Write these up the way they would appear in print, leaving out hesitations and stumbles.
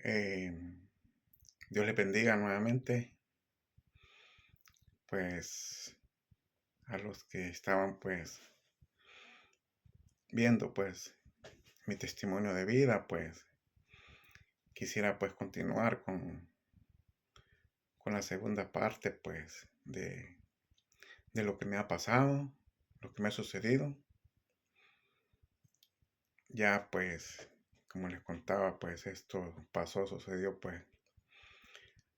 Eh, Dios les bendiga nuevamente, pues a los que estaban pues viendo pues mi testimonio de vida, pues quisiera pues continuar con la segunda parte pues de lo que me ha pasado, lo que me ha sucedido. Ya pues, como les contaba, pues esto sucedió pues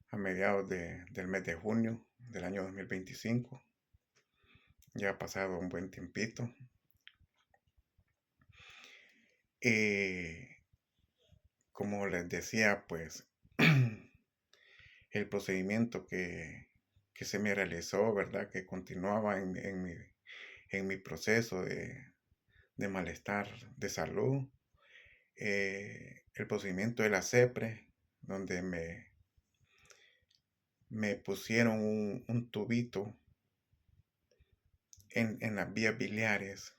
a mediados del mes de junio del año 2025. Ya ha pasado un buen tiempito. Eh, como les decía, pues el procedimiento que se me realizó, ¿verdad? Que continuaba en mi proceso de malestar de salud. El procedimiento de la CEPRE, donde me pusieron un tubito en las vías biliares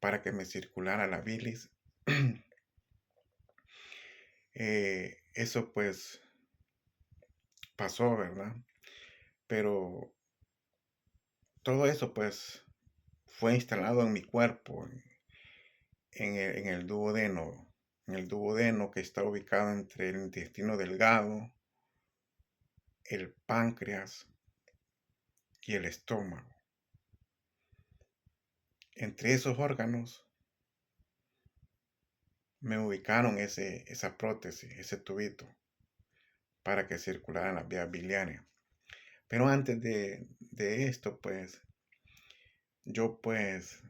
para que me circulara la bilis. Eso pues pasó, ¿verdad? Pero todo eso pues fue instalado en mi cuerpo, en el duodeno que está ubicado entre el intestino delgado, el páncreas y el estómago. Entre esos órganos me ubicaron esa prótesis, ese tubito, para que circulara en las vías biliares. Pero antes de esto, pues, yo pues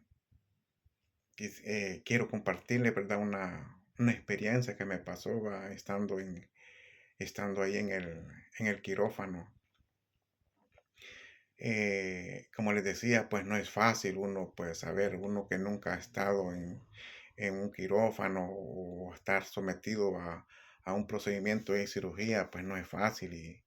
quiero compartirle, ¿verdad? Una experiencia que me pasó estando ahí en el quirófano. Como les decía, pues no es fácil uno que nunca ha estado en un quirófano o estar sometido a un procedimiento de cirugía, pues no es fácil.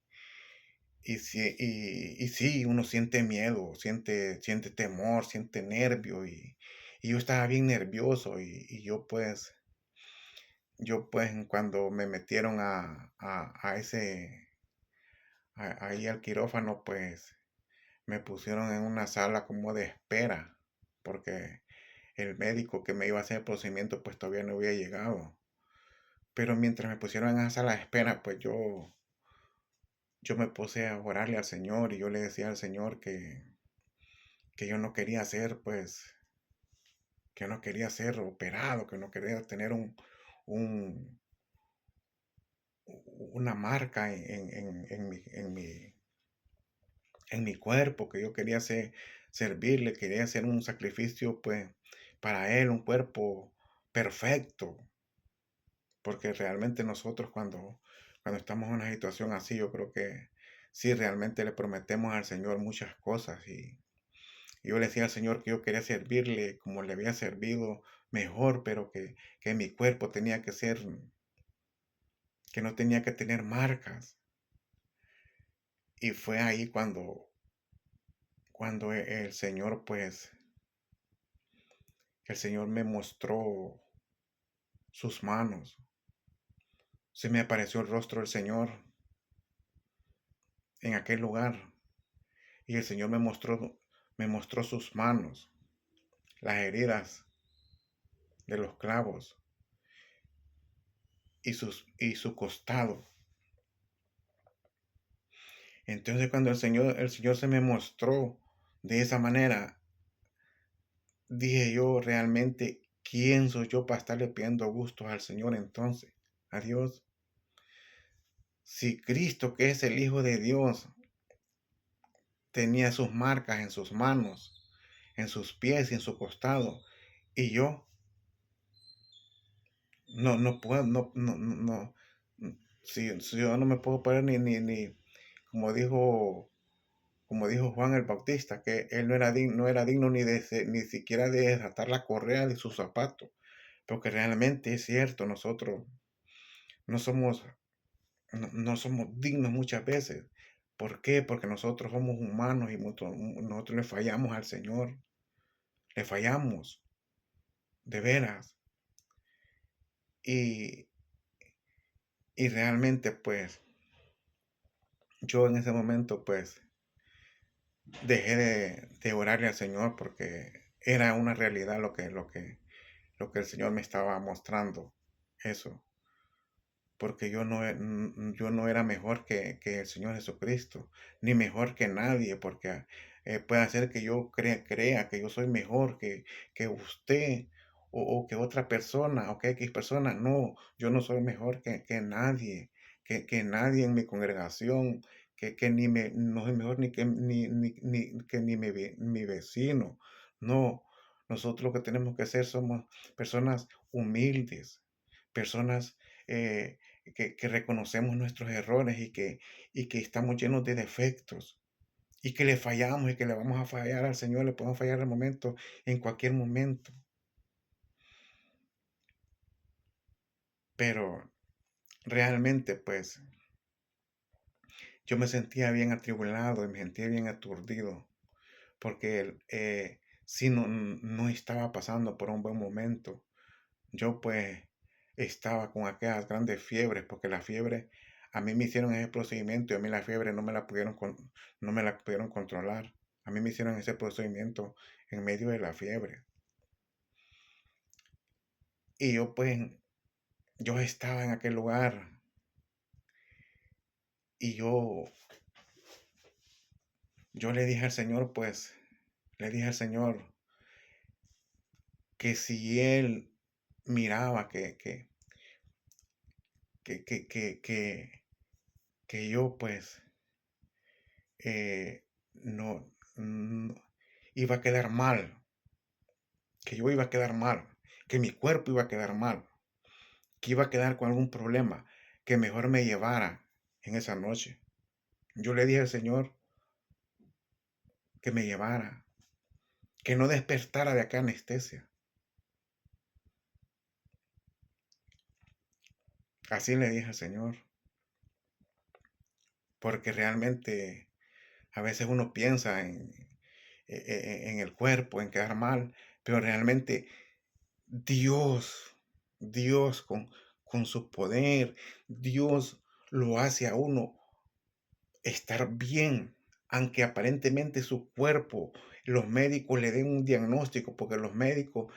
Y sí, uno siente miedo, siente temor, siente nervio y yo estaba bien nervioso y yo pues cuando me metieron ahí al quirófano, pues me pusieron en una sala como de espera, porque el médico que me iba a hacer el procedimiento pues todavía no había llegado. Pero mientras me pusieron en esa sala de espera, pues yo me puse a orarle al Señor y yo le decía al Señor que yo no quería que no quería ser operado, que no quería tener un, una marca en mi cuerpo, que yo quería servirle, quería hacer un sacrificio pues para Él, un cuerpo perfecto, porque realmente nosotros cuando estamos en una situación así, yo creo que sí, realmente le prometemos al Señor muchas cosas y yo le decía al Señor que yo quería servirle como le había servido mejor, pero que mi cuerpo tenía que ser, que no tenía que tener marcas. Y fue ahí cuando el Señor me mostró sus manos. Se me apareció el rostro del Señor en aquel lugar y el Señor me mostró sus manos, las heridas de los clavos y su costado. Entonces cuando el Señor se me mostró de esa manera, dije yo realmente, ¿quién soy yo para estarle pidiendo gustos al Señor entonces? A Dios. Si Cristo, que es el Hijo de Dios, tenía sus marcas en sus manos, en sus pies y en su costado, y yo no puedo, si yo no me puedo poner ni, como dijo, como dijo Juan el Bautista, que él no era digno ni siquiera de desatar la correa de sus zapatos, porque realmente es cierto, nosotros no somos, no somos dignos muchas veces. ¿Por qué? Porque nosotros somos humanos y nosotros le fallamos al Señor, le fallamos, de veras. Y, y realmente, pues, yo en ese momento, pues, dejé de orarle al Señor porque era una realidad lo que el Señor me estaba mostrando. Eso. Porque yo no era mejor que el Señor Jesucristo, ni mejor que nadie, porque puede ser que yo crea que yo soy mejor que usted o que otra persona o que X persona. No, yo no soy mejor que nadie, que nadie en mi congregación, que no soy mejor ni que, ni que ni mi vecino. No, nosotros lo que tenemos que hacer somos personas humildes, personas que reconocemos nuestros errores y que estamos llenos de defectos y que le fallamos y que le vamos a fallar al Señor, le podemos fallar al momento, en cualquier momento. Pero realmente, pues, yo me sentía bien atribulado y me sentía bien aturdido porque sí no estaba pasando por un buen momento. Yo pues estaba con aquellas grandes fiebres, porque la fiebre, a mí me hicieron ese procedimiento y a mí la fiebre no me la pudieron controlar. A mí me hicieron ese procedimiento en medio de la fiebre. Y yo pues, yo estaba en aquel lugar y yo le dije al Señor, pues, le dije al Señor que si Él miraba que, que, que, que, que yo pues no, no iba a quedar mal, que yo iba a quedar mal, que mi cuerpo iba a quedar mal, que iba a quedar con algún problema, que mejor me llevara en esa noche. Yo le dije al Señor que me llevara, que no despertara de aquella anestesia. Así le dije al Señor, porque realmente a veces uno piensa en el cuerpo, en quedar mal, pero realmente Dios, Dios con su poder, Dios lo hace a uno estar bien, aunque aparentemente su cuerpo, los médicos le den un diagnóstico, porque los médicos,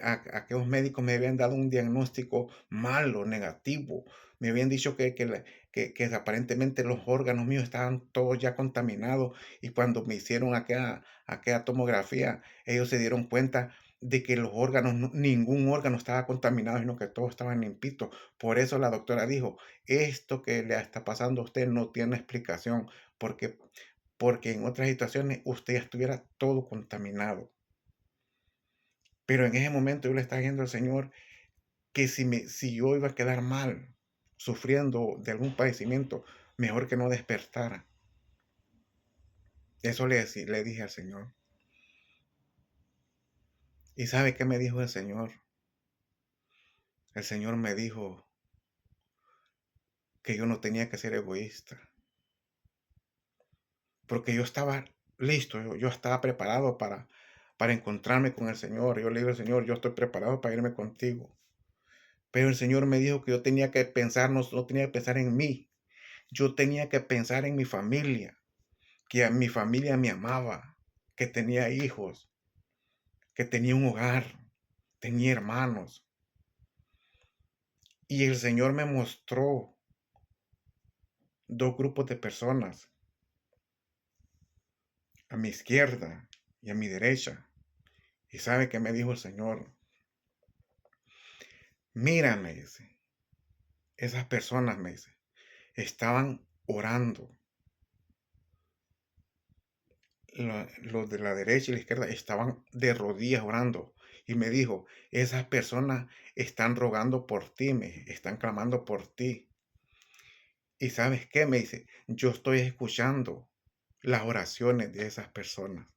aquellos médicos me habían dado un diagnóstico malo, negativo, me habían dicho que aparentemente los órganos míos estaban todos ya contaminados y cuando me hicieron aquella tomografía, ellos se dieron cuenta de que los órganos, ningún órgano estaba contaminado, sino que todos estaban limpitos. Por eso la doctora dijo, esto que le está pasando a usted no tiene explicación, porque, porque en otras situaciones usted ya estuviera todo contaminado. Pero en ese momento yo le estaba diciendo al Señor que si yo iba a quedar mal, sufriendo de algún padecimiento, mejor que no despertara. Eso le dije al Señor. ¿Y sabe qué me dijo el Señor? El Señor me dijo que yo no tenía que ser egoísta, porque yo estaba listo, yo estaba preparado para encontrarme con el Señor. Yo le digo al Señor, yo estoy preparado para irme contigo. Pero el Señor me dijo que yo tenía que pensar, no tenía que pensar en mí, yo tenía que pensar en mi familia, que a mi familia me amaba, que tenía hijos, que tenía un hogar, tenía hermanos. Y el Señor me mostró dos grupos de personas, a mi izquierda y a mi derecha. ¿Y sabe qué me dijo el Señor? Mira, me dice, esas personas, me dice, estaban orando. Los de la derecha y la izquierda estaban de rodillas orando. Y me dijo, esas personas están rogando por ti, me están clamando por ti. ¿Y sabes qué? Me dice, yo estoy escuchando las oraciones de esas personas.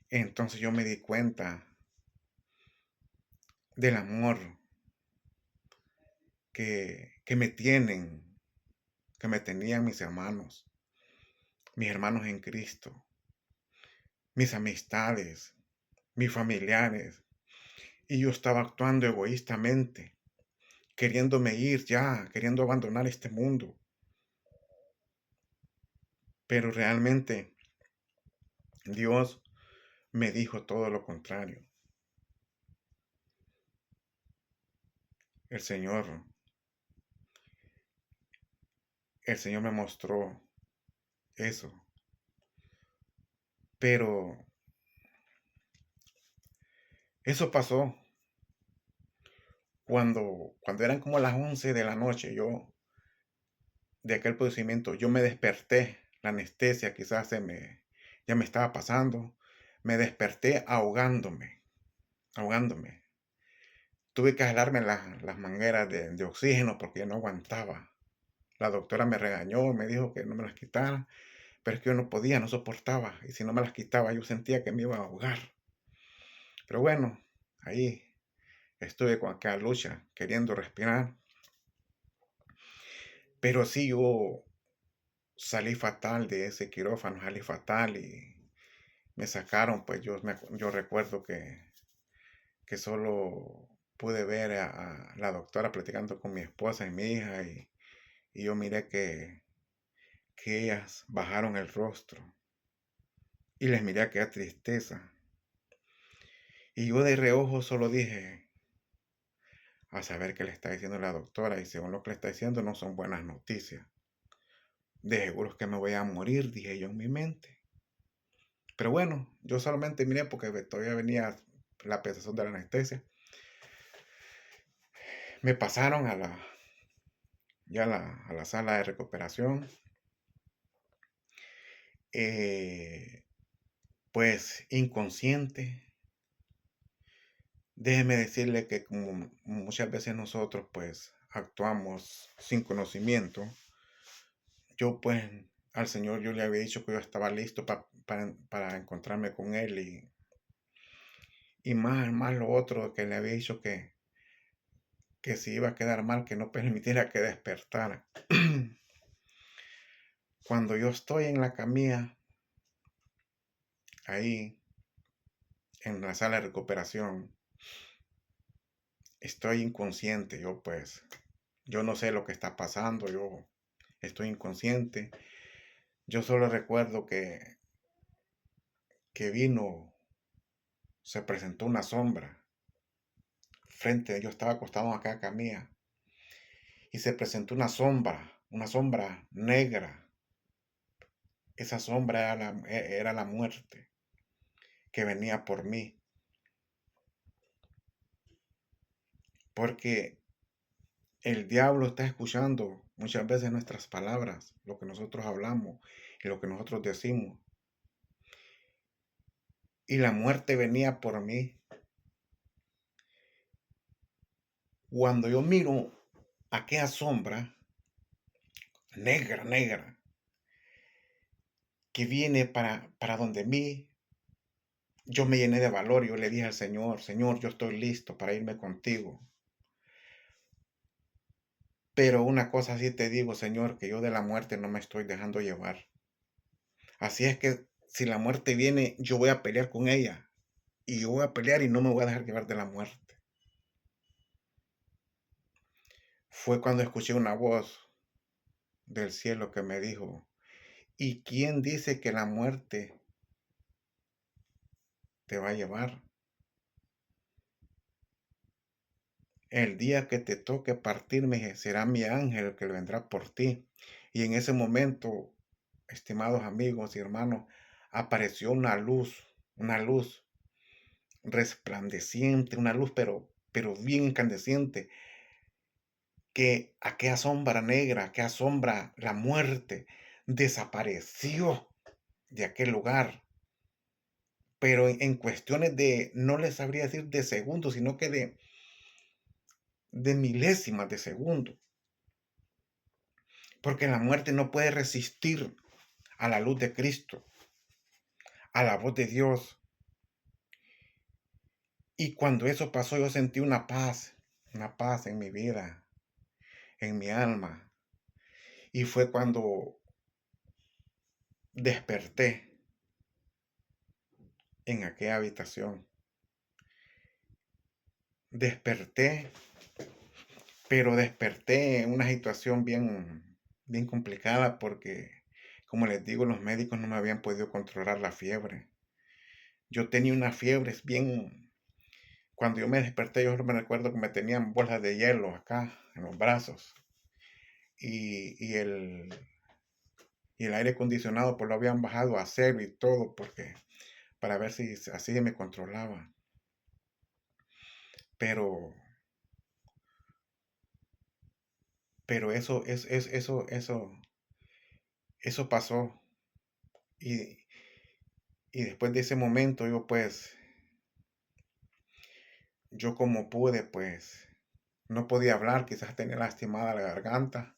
Entonces yo me di cuenta del amor que me tienen, que me tenían mis hermanos en Cristo, mis amistades, mis familiares. Y yo estaba actuando egoístamente, queriéndome ir ya, queriendo abandonar este mundo. Pero realmente Dios me dijo todo lo contrario. El Señor, el Señor me mostró eso. Pero eso pasó cuando eran como las 11 de la noche. De aquel procedimiento, yo me desperté. La anestesia quizás ya me estaba pasando. Me desperté ahogándome. Tuve que jalarme las mangueras de oxígeno porque ya no aguantaba. La doctora me regañó y me dijo que no me las quitara, pero es que yo no podía, no soportaba. Y si no me las quitaba, yo sentía que me iba a ahogar. Pero bueno, ahí estuve con aquella lucha, queriendo respirar. Pero sí, yo salí fatal de ese quirófano, salí fatal y me sacaron, pues yo recuerdo que solo pude ver a la doctora platicando con mi esposa y mi hija y yo miré que ellas bajaron el rostro y les miré aquella tristeza. Y yo de reojo solo dije, a saber qué le está diciendo la doctora y según lo que le está diciendo no son buenas noticias. De seguro es que me voy a morir, dije yo en mi mente. Pero bueno, yo solamente miré porque todavía venía la pesación de la anestesia. Me pasaron a la sala de recuperación. eh, pues inconsciente. Déjeme decirle que como muchas veces nosotros pues actuamos sin conocimiento, yo pues al Señor yo le había dicho que yo estaba listo para encontrarme con Él y más lo otro que le había dicho que si iba a quedar mal, que no permitiera que despertara. Cuando yo estoy en la camilla, ahí en la sala de recuperación, estoy inconsciente, yo no sé lo que está pasando, yo estoy inconsciente. Yo solo recuerdo que se presentó una sombra yo estaba acostado acá camilla, y se presentó una sombra negra. Esa sombra era la muerte que venía por mí, porque el diablo está escuchando muchas veces nuestras palabras, lo que nosotros hablamos y lo que nosotros decimos. Y la muerte venía por mí. Cuando yo miro aquella sombra negra, que viene para donde mí, yo me llené de valor. Yo le dije al Señor, Señor, yo estoy listo para irme contigo. Pero una cosa sí te digo, Señor, que yo de la muerte no me estoy dejando llevar. Así es que si la muerte viene, yo voy a pelear con ella. Y yo voy a pelear y no me voy a dejar llevar de la muerte. Fue cuando escuché una voz del cielo que me dijo, ¿y quién dice que la muerte te va a llevar? El día que te toque partirme será mi ángel el que vendrá por ti. Y en ese momento, estimados amigos y hermanos, apareció una luz resplandeciente, una luz pero bien incandescente, que aquella sombra negra, aquella sombra, la muerte, desapareció de aquel lugar. Pero en cuestiones no les sabría decir de segundos, sino que de milésimas de segundo. Porque la muerte no puede resistir a la luz de Cristo, a la voz de Dios. Y cuando eso pasó, yo sentí una paz en mi vida, en mi alma. Y fue cuando desperté en aquella habitación. desperté, pero desperté en una situación bien complicada porque, como les digo, los médicos no me habían podido controlar la fiebre. Yo tenía una fiebre bien. Cuando yo me desperté, yo me recuerdo que me tenían bolas de hielo acá en los brazos y el aire acondicionado pues lo habían bajado a cero y todo porque para ver si así me controlaba. Pero, pero eso pasó y, y después de ese momento yo como pude pues no podía hablar, quizás tenía lastimada la garganta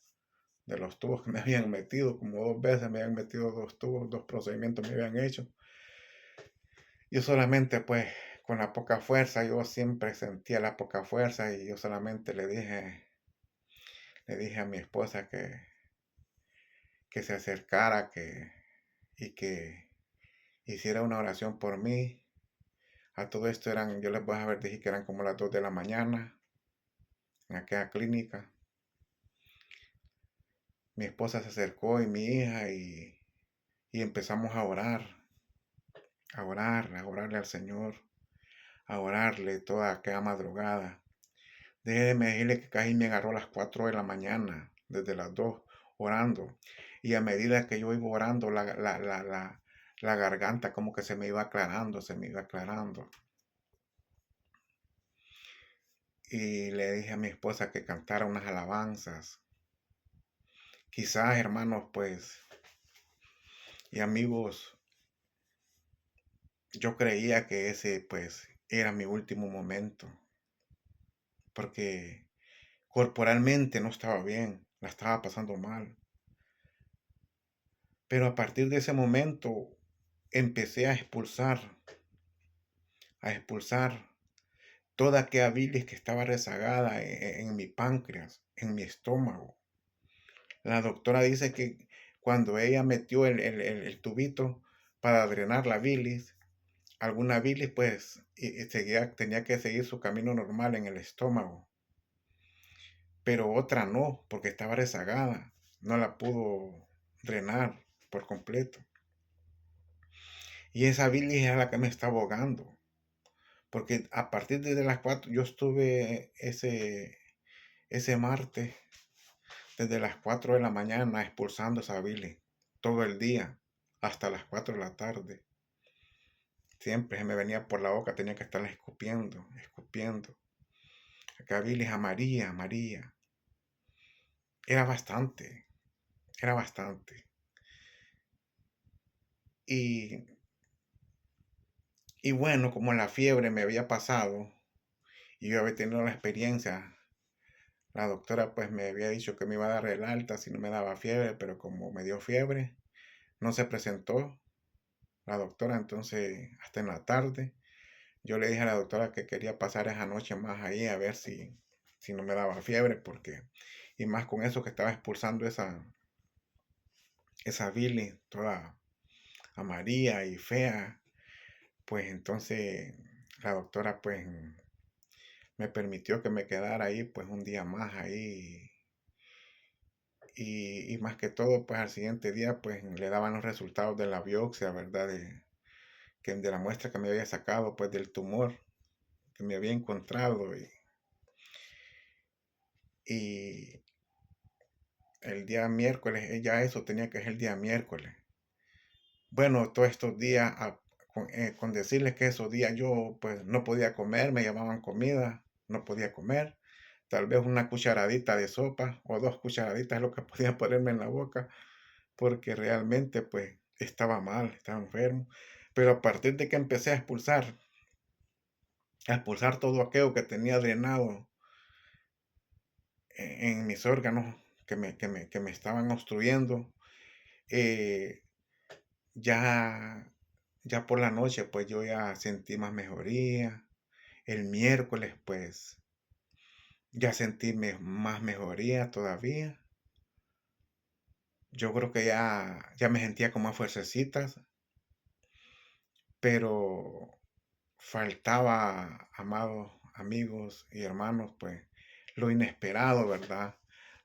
de los tubos que me habían metido, como 2 veces me habían metido 2 tubos, 2 procedimientos me habían hecho. Yo solamente pues con la poca fuerza, yo siempre sentía la poca fuerza y yo solamente le dije a mi esposa que se acercara y que hiciera una oración por mí. A todo esto yo les voy a ver, dije que eran como las 2 de la mañana en aquella clínica. Mi esposa se acercó y mi hija y empezamos a orarle al Señor, a orarle toda aquella madrugada. Déjeme decirle que casi me agarró a las 4 de la mañana, desde las 2, orando. Y a medida que yo iba orando, la garganta como que se me iba aclarando, se me iba aclarando. Y le dije a mi esposa que cantara unas alabanzas. Quizás, hermanos, pues, y amigos, yo creía que ese, pues, era mi último momento, porque corporalmente no estaba bien, la estaba pasando mal. Pero a partir de ese momento empecé a expulsar toda aquella bilis que estaba rezagada en mi páncreas, en mi estómago. La doctora dice que cuando ella metió el tubito para drenar la bilis, alguna bilis pues tenía que seguir su camino normal en el estómago, pero otra no, porque estaba rezagada, no la pudo drenar por completo. Y esa bilis es la que me está ahogando, porque a partir de las 4, yo estuve ese martes desde las 4 de la mañana expulsando esa bilis todo el día hasta las 4 de la tarde. Siempre se me venía por la boca, tenía que estar escupiendo, escupiendo. Acá bilis amarilla, amarilla. Era bastante, era bastante. Y, y bueno, como la fiebre me había pasado y yo había tenido la experiencia, la doctora pues me había dicho que me iba a dar el alta si no me daba fiebre, pero como me dio fiebre, no se presentó la doctora, entonces hasta en la tarde. Yo le dije a la doctora que quería pasar esa noche más ahí a ver si no me daba fiebre, porque, y más con eso que estaba expulsando esa bilis toda amarilla y fea, pues entonces la doctora pues me permitió que me quedara ahí pues un día más ahí y más que todo pues al siguiente día pues le daban los resultados de la biopsia, ¿verdad? De la muestra que me había sacado pues del tumor que me había encontrado y el día miércoles, ya eso tenía que ser el día miércoles. Bueno, todos estos días, con decirles que esos días yo pues no podía comer, me llamaban comida, no podía comer. Tal vez una cucharadita de sopa o 2 cucharaditas es lo que podía ponerme en la boca, porque realmente pues estaba mal, estaba enfermo. Pero a partir de que empecé a expulsar todo aquello que tenía drenado en mis órganos que me estaban obstruyendo, eh, ya, ya por la noche, pues yo ya sentí más mejoría. El miércoles, pues ya sentí más mejoría todavía. Yo creo que ya me sentía con más fuercecitas, pero faltaba, amados amigos y hermanos, pues lo inesperado, ¿verdad?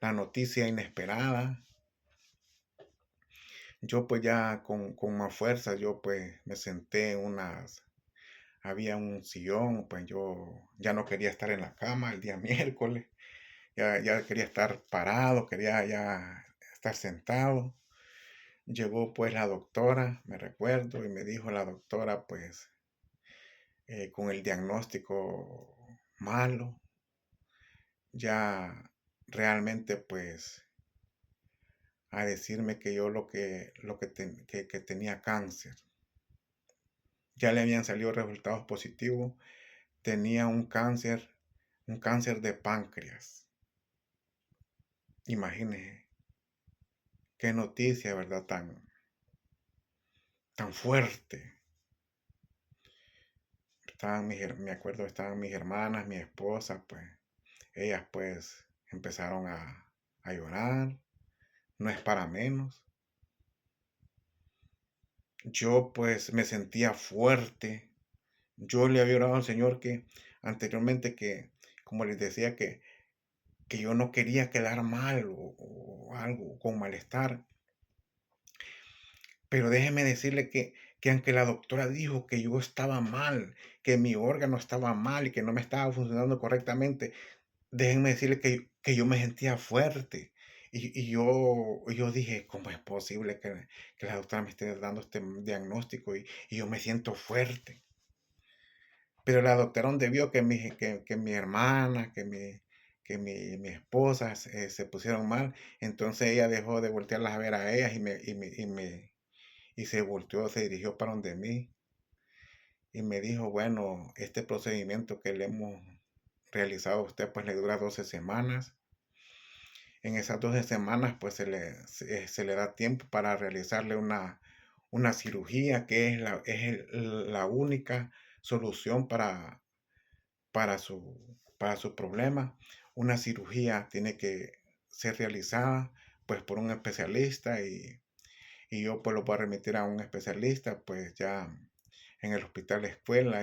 La noticia inesperada. Yo pues ya con más fuerza, yo pues me senté en había un sillón, pues yo ya no quería estar en la cama el día miércoles, ya quería estar parado, quería ya estar sentado. Llegó pues la doctora, me recuerdo, y me dijo la doctora pues con el diagnóstico malo, ya realmente pues a decirme que yo que tenía cáncer. Ya le habían salido resultados positivos, tenía un cáncer de páncreas. Imagínese qué noticia, ¿verdad? Tan fuerte. Me acuerdo, estaban mis hermanas, mi esposa, pues ellas pues empezaron a llorar, no es para menos. Yo pues me sentía fuerte. Yo le había orado al Señor que anteriormente que, como les decía, que yo no quería quedar mal o algo con malestar. Pero déjeme decirle que aunque la doctora dijo que yo estaba mal, que mi órgano estaba mal y que no me estaba funcionando correctamente, déjenme decirle que yo me sentía fuerte. Y yo dije, ¿cómo es posible que la doctora me esté dando este diagnóstico y yo me siento fuerte? Pero la doctora donde vio que mi hermana, mi esposa se pusieron mal, entonces ella dejó de voltearlas a ver a ellas y se volteó, se dirigió para donde mí y me dijo, bueno, este procedimiento que le hemos realizado a usted pues le dura 12 semanas. En esas 12 semanas pues se le da tiempo para realizarle una cirugía que la única solución para su problema. Una cirugía tiene que ser realizada pues por un especialista y yo pues lo voy a remitir a un especialista pues ya en el hospital escuela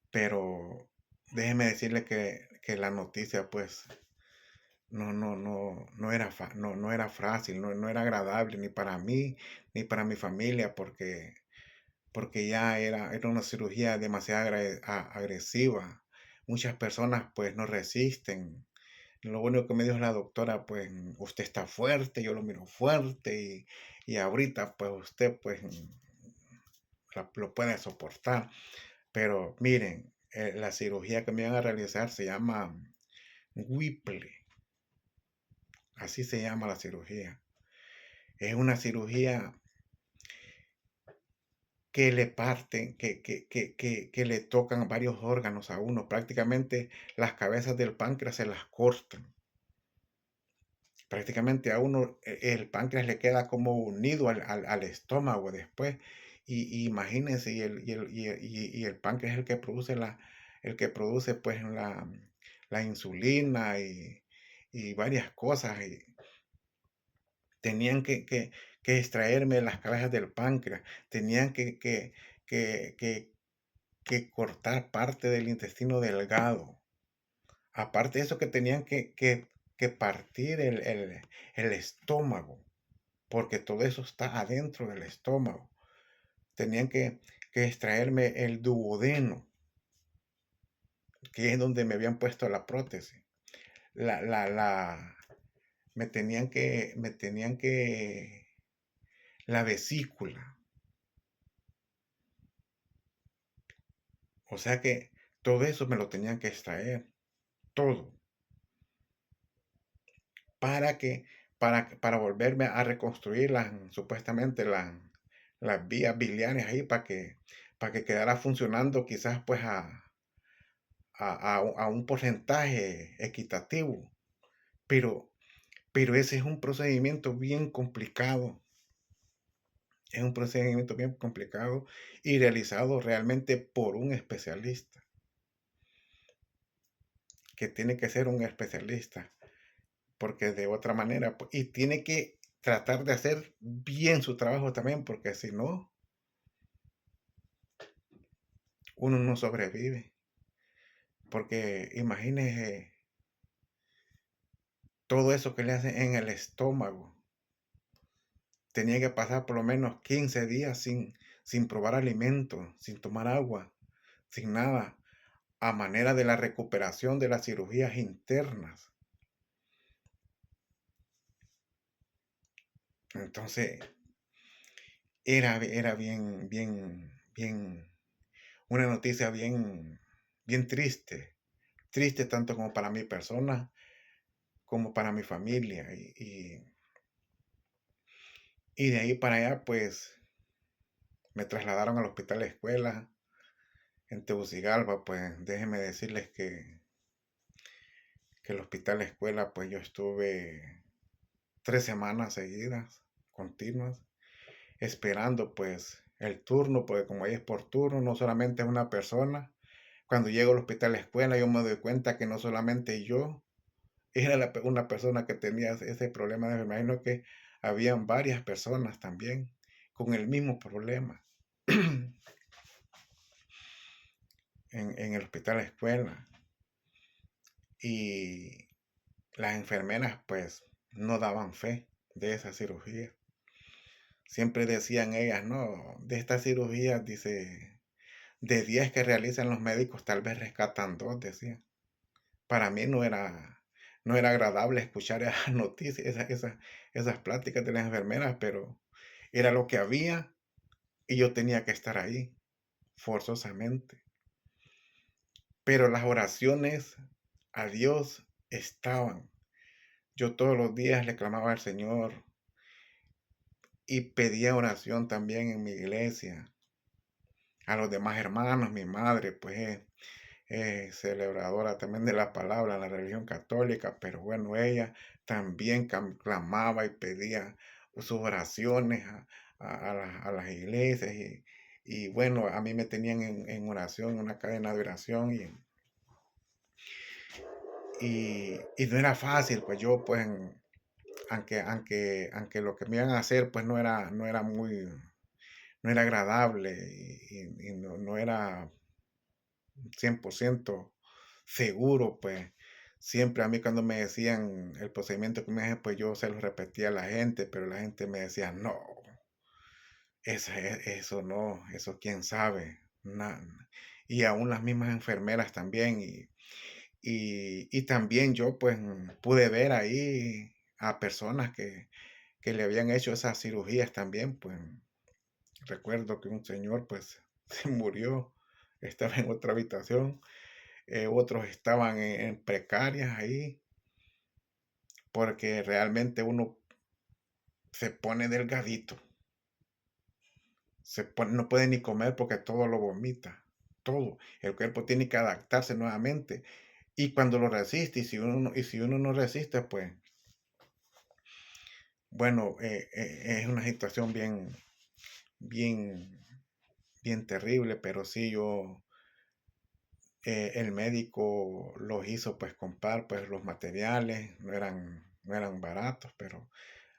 pero déjeme decirle que la noticia pues no era fácil, no era agradable ni para mí ni para mi familia porque ya era una cirugía demasiado agresiva. Muchas personas pues no resisten. Lo único que me dijo la doctora, pues usted está fuerte, yo lo miro fuerte y ahorita pues usted pues lo puede soportar. Pero miren, la cirugía que me van a realizar se llama Whipple, así se llama la cirugía. Es una cirugía que le parten, que le tocan varios órganos a uno. Prácticamente las cabezas del páncreas se las cortan. Prácticamente a uno el páncreas le queda como unido al estómago después. Y imagínense, y el páncreas es el que produce el que produce pues la insulina y varias cosas. Y tenían que extraerme las cabezas del páncreas, tenían que, que, que cortar parte del intestino delgado. Aparte de eso que tenían que partir el estómago, porque todo eso está adentro del estómago. Tenían que extraerme el duodeno, que es donde me habían puesto la prótesis. La, la, la, me tenían que, la vesícula. O sea que todo eso me lo tenían que extraer, todo, para que, para volverme a reconstruir supuestamente las vías biliares ahí, para que quedara funcionando quizás pues a un porcentaje equitativo. Pero, pero ese es un procedimiento bien complicado. Es un procedimiento bien complicado y realizado realmente por un especialista, que tiene que ser un especialista. Porque de otra manera, y tiene que tratar de hacer bien su trabajo también, porque si no, uno no sobrevive. Porque imagínese todo eso que le hacen en el estómago. Tenía que pasar por lo menos 15 días sin probar alimento, sin tomar agua, sin nada, a manera de la recuperación de las cirugías internas. Entonces, era bien, una noticia bien triste. Triste tanto como para mi persona, como para mi familia. Y de ahí para allá, pues, me trasladaron al hospital escuela en Tegucigalpa. Pues, déjenme decirles que el hospital escuela, pues, yo estuve 3 semanas seguidas, continuas, esperando, pues, el turno, porque como ahí es por turno, no solamente es una persona. Cuando llego al hospital escuela, yo me doy cuenta que no solamente yo era una persona que tenía ese problema de enfermedad, sino que habían varias personas también con el mismo problema en el hospital escuela. Y las enfermeras, pues, no daban fe de esa cirugía. Siempre decían ellas, no, de esta cirugía, dice, de 10 que realizan los médicos, tal vez rescatan 2, decían. Para mí no era agradable escuchar esas noticias, esas pláticas de las enfermeras, pero era lo que había y yo tenía que estar ahí, forzosamente. Pero las oraciones a Dios estaban. Yo todos los días le clamaba al Señor y pedía oración también en mi iglesia. A los demás hermanos, mi madre, pues celebradora también de la palabra en la religión católica, pero bueno, ella también clamaba y pedía sus oraciones a las iglesias y bueno, a mí me tenían en oración, en una cadena de oración y no era fácil, pues yo pues aunque lo que me iban a hacer pues no era agradable y no era 100% seguro, pues siempre a mí cuando me decían el procedimiento que me hacían, pues yo se lo repetía a la gente, pero la gente me decía, no, eso no, eso quién sabe. Y aún las mismas enfermeras también. Y también yo pues pude ver ahí a personas que le habían hecho esas cirugías también, pues recuerdo que un señor pues se murió, estaba en otra habitación. Otros estaban en precarias ahí, porque realmente uno se pone delgadito, no puede ni comer porque todo lo vomita, todo. El cuerpo tiene que adaptarse nuevamente. Y cuando lo resiste, y si uno no resiste, pues, bueno, es una situación bien, bien terrible, pero sí el médico los hizo pues comprar pues los materiales, no eran baratos, pero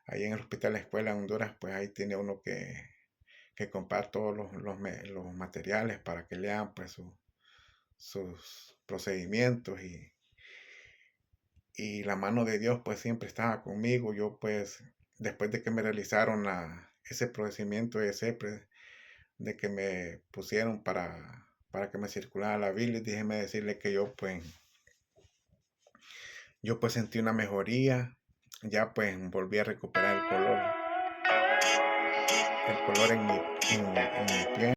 ahí en el hospital escuela en Honduras, pues ahí tiene uno que comprar todos los materiales para que lean pues sus procedimientos y la mano de Dios pues siempre estaba conmigo. Yo pues después de que me realizaron ese procedimiento de que me pusieron para que me circulara la bilis, déjeme decirle que yo pues sentí una mejoría, ya pues volví a recuperar el color en mi piel.